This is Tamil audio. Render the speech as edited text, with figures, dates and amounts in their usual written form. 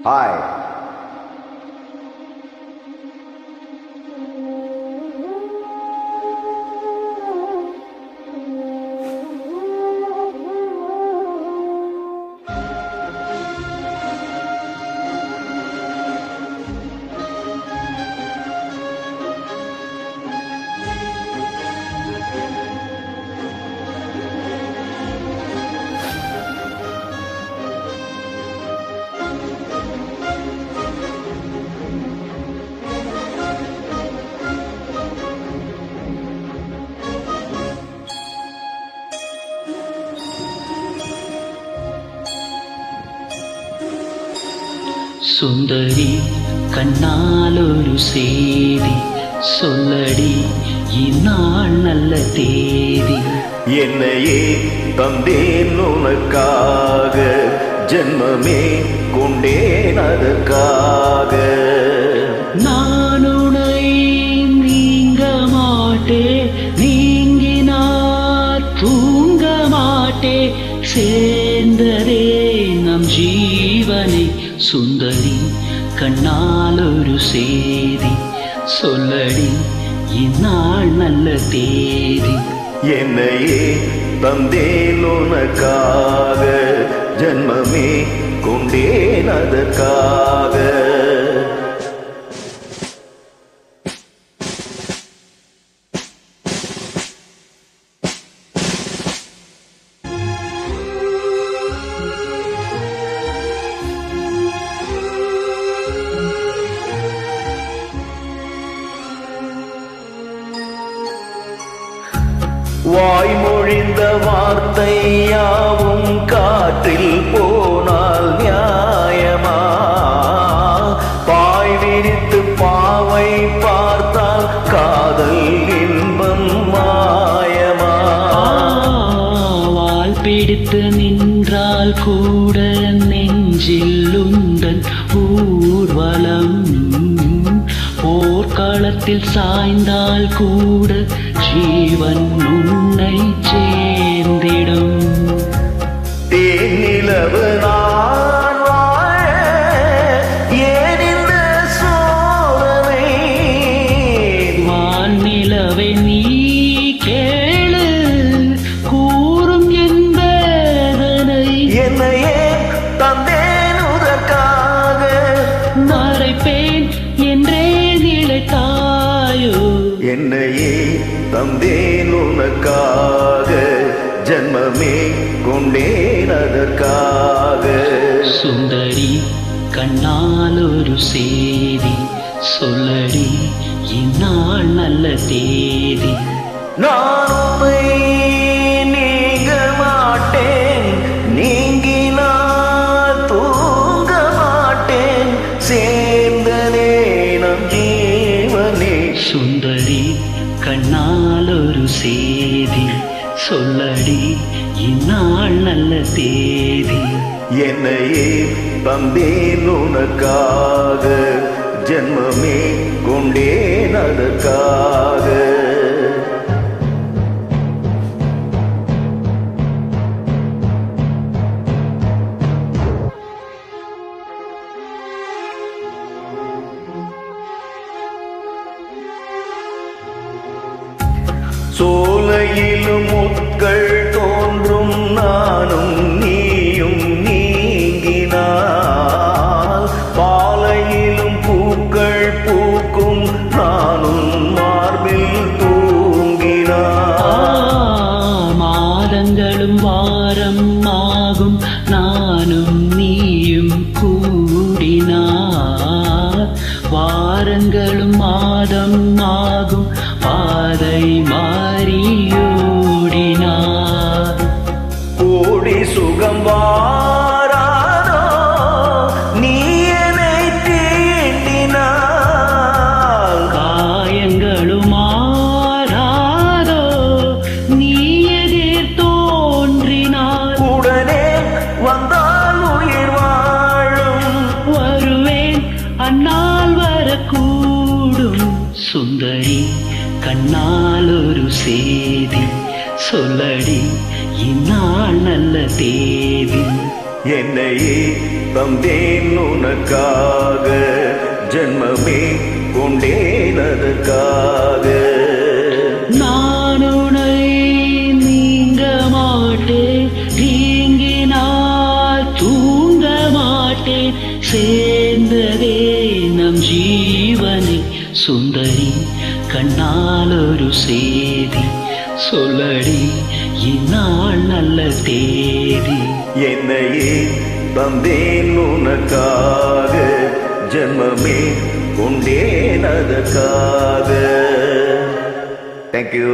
Hi. சுந்தரி கண்ணாலொரு செய்தி சொல்லடி, இந்நாள் நல்ல தேதி. என்னையே தந்தேன் உனக்காக, ஜென்மமே கொண்டேன் அதற்காக. நான் உன்னை நீங்க மாட்டேன், நீங்கினார் தூங்க மாட்டேன். சேர்ந்ததே நம் ஜீவனை. சுந்தரி கண்ணாலொரு செய்தி சொல்லடி, இந்நாள் நல்ல தேதி. என்னையே தந்தேன் உனக்காக, ஜென்மமே கொண்டேன் அதற்காக. வாய்மொழிந்த வார்த்தை யாவும் காற்றில் போனால் நியாயமா? பாய் விரித்து பாவை பார்த்தால் காதல் இன்பம் மாயமா? வால் பிடித்து நின்றால் கூட நெஞ்சில் உந்தன் ஊர்வலம். போர்க்களத்தில் சாய்ந்தால் கூட ஜீவன் உன்னை சேர்ந்திடும். தேனிலவு நான் வாழ ஏன் இந்த சோதனை? வானிலவை நீ கேளு, கூறும் என்பதனை. என்னையே தந்தேன் உதற்காக, மறைப்பேன் என்றே நிலைத்தாயோ. என்னையே தந்தேன் உனக்காக, ஜென்மமே கொண்டேன் அதற்காக. சுந்தரி கண்ணாலொரு செய்தி சொல்லடி, இந்நாள் நல்ல தேதி. நான் உன்னை நீங்க மாட்டேன், நீங்கினால் தூங்க மாட்டேன். சேர்ந்தனே நம் ஜீவனே. சுந்தரி கண்ணாலொரு செய்தி சொல்லடி, இந்நாள் நல்ல தேதி. என்னையே தந்தேன் உனக்காக, ஜென்மமே கொண்டேன் அதற்காக. சோலையிலும் முட்கள் தோன்றும், நானும் நீயும் நீங்கினால். பாலையிலும் பூக்கள் பூக்கும், நானும் மார்பில் தூங்கினால். மாதங்களும் வாரம் ஆகும், நானும் நீயும் கூடினார். வாரங்களும் மாதம் ஆகும், பாதை மாறியோடினார். கோடி சுகம் வாராதோ நீ என்னை தீண்டினால்? காயங்களும் மாறாதோ நீ எதிர் தோன்றினார். உடனே வந்தால் உயிர் வாழும், வருவேன் அந்நாள் வரக்கூடும். சுந்தரி கண்ணாலொரு செய்தி சொல்லடி, இந்நாள் நல்ல தேதி. என்னையே தந்தேன் உனக்காக, ஜென்மமே கொண்டேன் அதற்காக. நான் உன்னை நீங்க மாட்டேன், நீங்கினால் தூங்க மாட்டேன், சேர்ந்ததே நம் ஜீவனை. சுந்தரி கண்ணால் ஒரு செய்தி சொல்லடி, இந்நாள் நல்ல தேதி. என்னையே தந்தேன் உனக்காக, ஜென்மமே கொண்டேன் அதற்காக. Thank you.